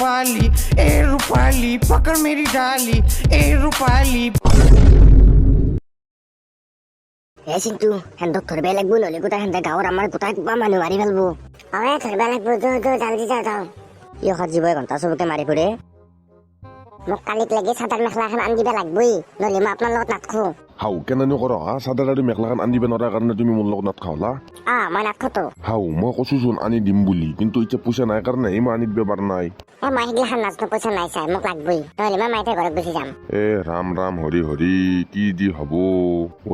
रूपाली पकड़ मेरी डाली ए रूपाली ए चिंटू हेंदक धरबे लागबो नले गोटा हेंदा गावर आमार गोटा किबा मानु मारि फेलबो अरे धरबे लागबो जो जल्दी जाओ यो खजिब घंटा सबके मारि फुरे মোক কালিক লাগি চাদৰ মেখলাখন আনি দিবা লাগবই নলে মই আপোনাৰ লগত নাথখো হাও কেনেনো কৰ চাদৰ আৰু মেখলাখন আনি দিবা নৰা কাৰণে তুমি মোৰ লগত নাথখাওলা মই নাথখতো হাও মই কৈছোচোন আনি দিম বুলি কিন্তু এতিয়া পইচা নাই কাৰণে মই আনি দিব পাৰা নাই মই সেইগিলাখান নাচনো পইচা নাই চাই মোক লাগবই নহলে মই মাইতে ঘৰত গুচি যাম ৰাম ৰাম হৰি হৰি কি দি হব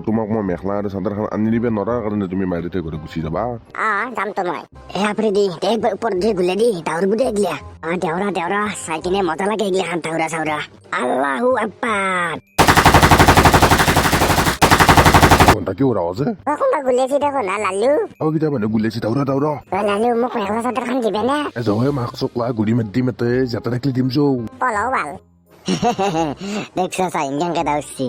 তোমাক মই মেখলা আৰু চাদৰখন আনি দিবা নৰা কাৰণে তুমি মাইতে ঘৰত গুচি যাবা যাম তো মই আপনি দি ওপৰ দি গুলে দি দাউৰ বুদে গিলা দেউৰা চাই কিনে মজা লাগে এগিলাখান দাউৰা চাউৰা আল্লাহু আকবাৰ কোনটা কি ওৰা আছে কোনটা গুলেছি দেখো না লালু কিটা মানে গুলেছি দাউৰা লালু মোক মেখলা চাদৰখন দিবে না জহে মাক চকলা গুড়ি মেদি মেতে যাতে দেখলি দিম চৌ পলাও ভাল দেখছ সাইন কেনকে দাউছি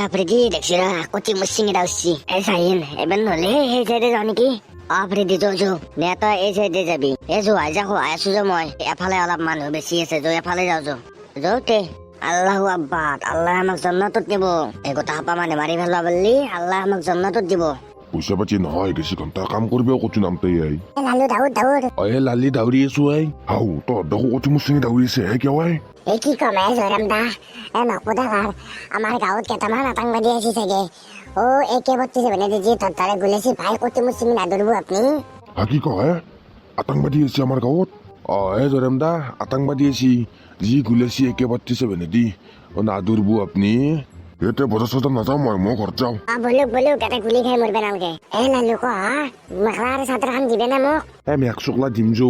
আপনি দি দেখছিরা কতি মুসিঙে দাউছি সাইন এবার নলে সেই সাইডে যাও নেকি আপনি দি যো নেতা এই সাইডে যাবি আছো যে মই এফালে অলপ মানুহ বেছি আছে এফালে যাওতে আল্লাহু আকবার আল্লাহ আমাক জান্নাতত দিব এগোটা হাপা মানে মাৰি ফেলবা বললি আল্লাহ আমাক জান্নাতত দিব পইচা পাতি নহয় বেছি ঘন্টা কাম কৰিবও কচু নামতে লালু দাউদ লালি দাউৰি আছো হাও তই দেখো কচু মুচিঙি দাউৰিছে কিয় এই কি কমে জয়ৰাম দা নকপদা আমাৰ গাঁৱত কেইটামান আতংকবাদী আছে চাগে AK-47 যে তাৰে গুলেছি ভাই কতি মুচিঙি নাদৰিব আপুনি কি কয় আতংকবাদী আছে আমাৰ গাঁৱত জয়ৰাম দা আতংকবাদী আছে যি গুলেছি AK-47 দি নাদুৰবো আপুনি এতে বজাৰ চজাৰ নাযাওঁ মই ঘৰত যাওঁ বলুক এটা গুলি খাই মৰবে নালগে লালু মেখলা আৰু চাদৰখন দিবে না মোক মেক চকলা দিম যৌ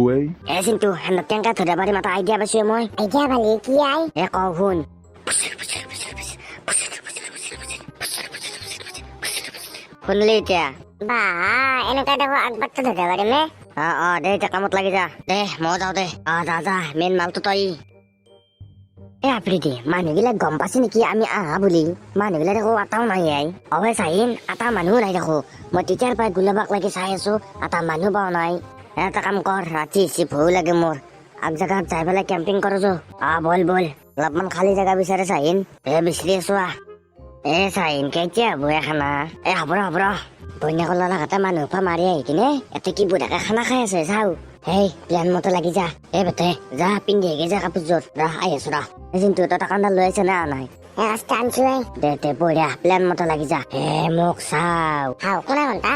চিন্তু হেন্দক কেংকা ধৰা পাৰি মাতা আইডিয়া পাইছো মই আইডিয়া পালি কি কওঁ শুন শুনলি এতিয়া এনেকুৱা দেখো আগবাৰটো ধৰা পাৰিমে দে এতিয়া কামত লাগি যা দে মই যাওঁ দে যা মেইন মালটো তই আপ্ৰীতি মানুহবিলাক গম পাইছে নেকি আমি আহা বুলি মানুহবিলাক দেখো আটাও নাই চাইন আটা মানুহ নাই দেখো মই তেতিয়াৰ পৰা গোলাবাক লাগি চাই আছো আটা মানুহ পাও নাই এটা কাম কৰ ৰাতি ভয়ো লাগে মোৰ আগ জেগাত যাই পেলাই কেম্পিং কৰো বল অলপমান খালী জেগা বিচাৰে চাইন বিচাৰি আছো চাইন কেতিয়া হব খানা হ'ব বন্যাকৰ লগাতে মানুহ পৰা মাৰি আহি কিনে এতে কি বুঢ়াকে খানা খাই আছে চাও প্লেন মতে লাগি যা বেটে যা পিন্ধি যা কাপোৰযোৰ আহি আছো কিন্তু তই টাকাণ্ডাল লৈ আছে না নাই দে বঢ়িয়া প্লেন মতে লাগি যা মোক চাও কোনে ঘণ্টা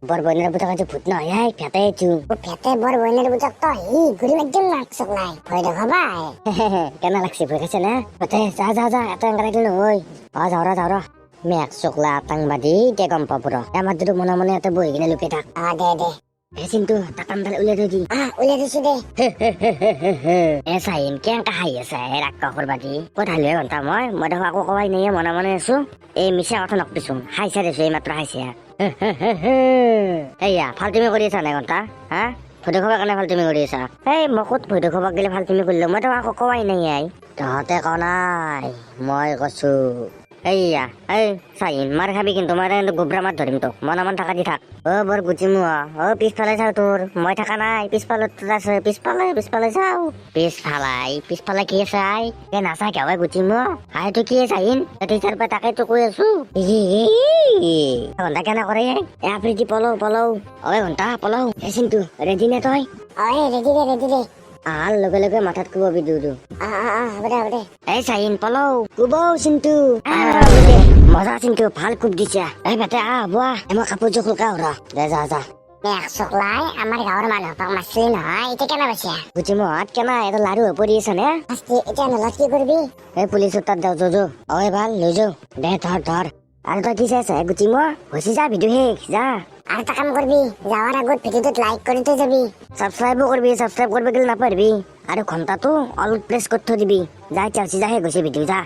বৰ বইনাৰ বুটাক ভূত নহয় ফেটে বৰ বইনাৰ বুটাক তই ঘূৰি একদম মাৰ্কচক নাই ভয় দেখাবা কেনে লাগছে ভয় খাইছে না যা এটা এংগাৰাইছিল নহয় যাওঁ মেক চকলা আতংবাদী এতিয়া গম পাব আমাৰ দুটো মনে এটা বহি কিনে লুকাই থাক দে চিন্তু টাকাণ্ডাল উলিয়াই থৈ দি উলিয়াই দিছো দে চাইন কেনেকা হাঁহি আছে ৰাক্কা কৰবাদি ক'ত হালিয়ে ঘণ্টা মই দেখো আকৌ কবাই নাই মনে আছো এই মিছা কথা নকপিছো হাইছা দিছো এই মাত্ৰ হাইছে এয়া ফাল্টুমি কৰি আছা নাই ঘণ্টা ভয় দেখুৱাবৰ কাৰণে ফাল্টুমি কৰি আছা মই ক'ত ভয় দেখুৱাব গেলে ফাল্টুমি কৰিলো মই দেখো আকৌ কবাই নাই তহঁতে ক নাই মই কৈছো এইয়া চাইন মাৰ খাবি কিন্তু মই গোবৰা মাত ধৰিম তোক মন থাকা দি থাক বৰ গুচিমো পিছফালে চাও তোৰ মই থাকা নাই পিছফালে চাও পিছফালে কি আছে নাচা কিয় গুচিমো তো কি চাইন টিচাৰ পৰা তাকেতো কৈ আছো ঘণ্টা কেনে কৰে আপ্ৰীতি পলও ঘণ্টা পলও চিন্তু ৰেডি নে তই ৰেডি দে লগে লগে মাথাত কোবাবি দুদু চাইন পলও কোবৌ চিন্তু মজা চিন্তু ভাল কোব দিছা বেটে বোৱা মই কাপোৰযোৰ খুলকা যা চকলাই আমাৰ গাঁৱৰ মানুহক মাছলি নহয় এতিয়া কেনে পাইছা গুচি মত কেনা এটা লাৰু হৈ পৰি আছে নে এতিয়া নলাত কি কৰিবি পুলিচৰ তাত যাওঁ ভাল লৈ যাওঁ দে ধৰ আৰু তই কি চাইছা গুচি হৈছে যা ভিডিঅ' শেষ যা আৰু এটা কাম কৰিবি যাৱাৰ আগত ভিডিঅ'টোত লাইক কৰি থৈ যাবি ছাবস্ক্ৰাইবো কৰিবি ছাবস্ক্ৰাইব কৰিব গেলে নাপাহৰিবি আৰু ঘণ্টাটো অল প্ৰেছ কৰি থৈ দিবি যা শেষ হৈছে ভিডিঅ' যা